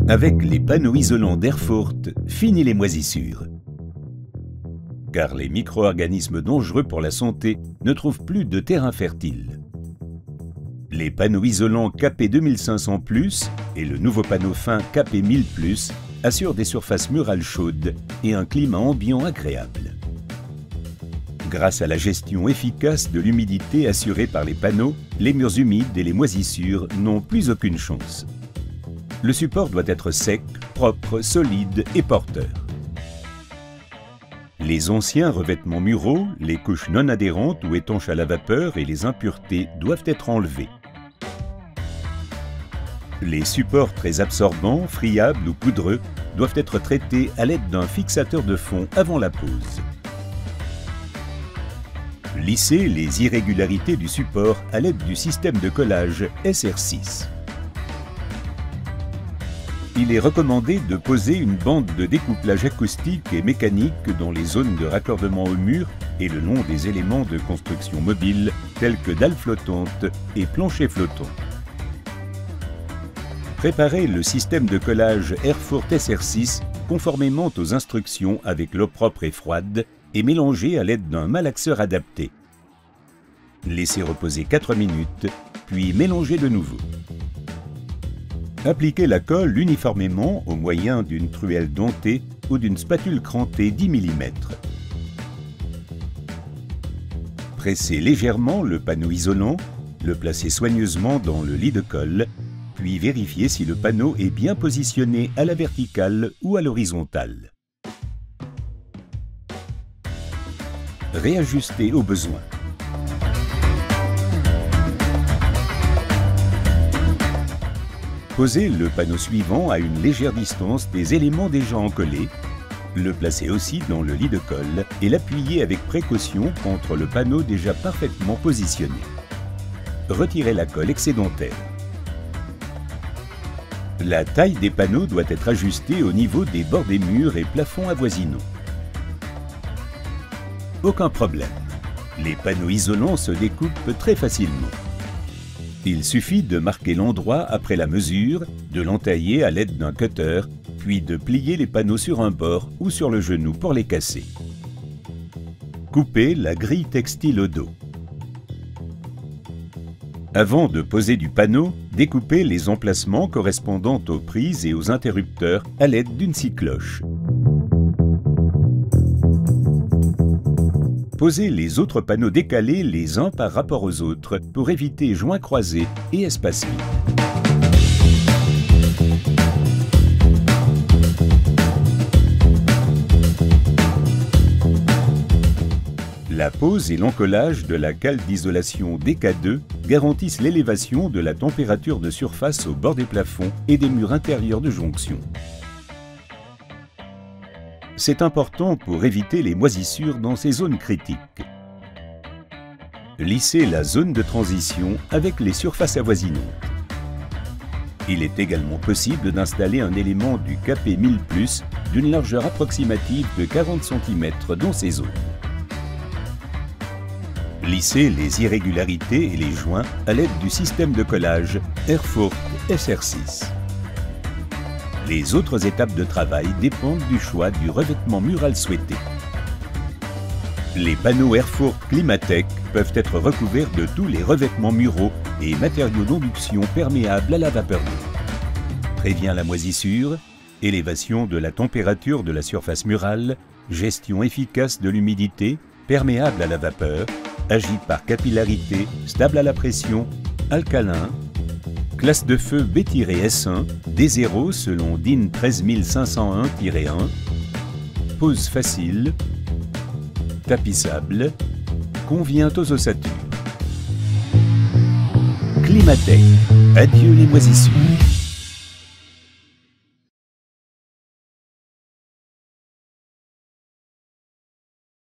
Avec les panneaux isolants d'Erfurt, fini les moisissures. Car les micro-organismes dangereux pour la santé ne trouvent plus de terrain fertile. Les panneaux isolants KP 2500+, et le nouveau panneau fin KP 1000+, assurent des surfaces murales chaudes et un climat ambiant agréable. Grâce à la gestion efficace de l'humidité assurée par les panneaux, les murs humides et les moisissures n'ont plus aucune chance. Le support doit être sec, propre, solide et porteur. Les anciens revêtements muraux, les couches non adhérentes ou étanches à la vapeur et les impuretés doivent être enlevés. Les supports très absorbants, friables ou poudreux doivent être traités à l'aide d'un fixateur de fond avant la pose. Lisser les irrégularités du support à l'aide du système de collage SR6. Il est recommandé de poser une bande de découplage acoustique et mécanique dans les zones de raccordement au mur et le long des éléments de construction mobile tels que dalles flottantes et planchers flottants. Préparez le système de collage Erfurt SR6 conformément aux instructions avec l'eau propre et froide et mélangez à l'aide d'un malaxeur adapté. Laissez reposer 4 minutes, puis mélangez de nouveau. Appliquez la colle uniformément au moyen d'une truelle dentée ou d'une spatule crantée 10 mm. Pressez légèrement le panneau isolant, le placez soigneusement dans le lit de colle, puis vérifiez si le panneau est bien positionné à la verticale ou à l'horizontale. Réajustez au besoin. Posez le panneau suivant à une légère distance des éléments déjà encollés, le placez aussi dans le lit de colle et l'appuyez avec précaution contre le panneau déjà parfaitement positionné. Retirez la colle excédentaire. La taille des panneaux doit être ajustée au niveau des bords des murs et plafonds avoisinants. Aucun problème, les panneaux isolants se découpent très facilement. Il suffit de marquer l'endroit après la mesure, de l'entailler à l'aide d'un cutter, puis de plier les panneaux sur un bord ou sur le genou pour les casser. Coupez la grille textile au dos. Avant de poser du panneau, découpez les emplacements correspondant aux prises et aux interrupteurs à l'aide d'une scie cloche. Posez les autres panneaux décalés les uns par rapport aux autres pour éviter joints croisés et espaces vides. La pose et l'encollage de la cale d'isolation DK2 garantissent l'élévation de la température de surface au bord des plafonds et des murs intérieurs de jonction. C'est important pour éviter les moisissures dans ces zones critiques. Lissez la zone de transition avec les surfaces avoisinantes. Il est également possible d'installer un élément du KP 1000+ d'une largeur approximative de 40 cm dans ces zones. Lissez les irrégularités et les joints à l'aide du système de collage Erfurt SR6. Les autres étapes de travail dépendent du choix du revêtement mural souhaité. Les panneaux Erfurt Climatech peuvent être recouverts de tous les revêtements muraux et matériaux d'onduction perméables à la vapeur d'eau. Prévient la moisissure, élévation de la température de la surface murale, gestion efficace de l'humidité, perméable à la vapeur, agit par capillarité, stable à la pression, alcalin, classe de feu B-S1, D0 selon DIN 13501-1, pose facile, tapissable, convient aux ossatures. Climatech, adieu les moisissures.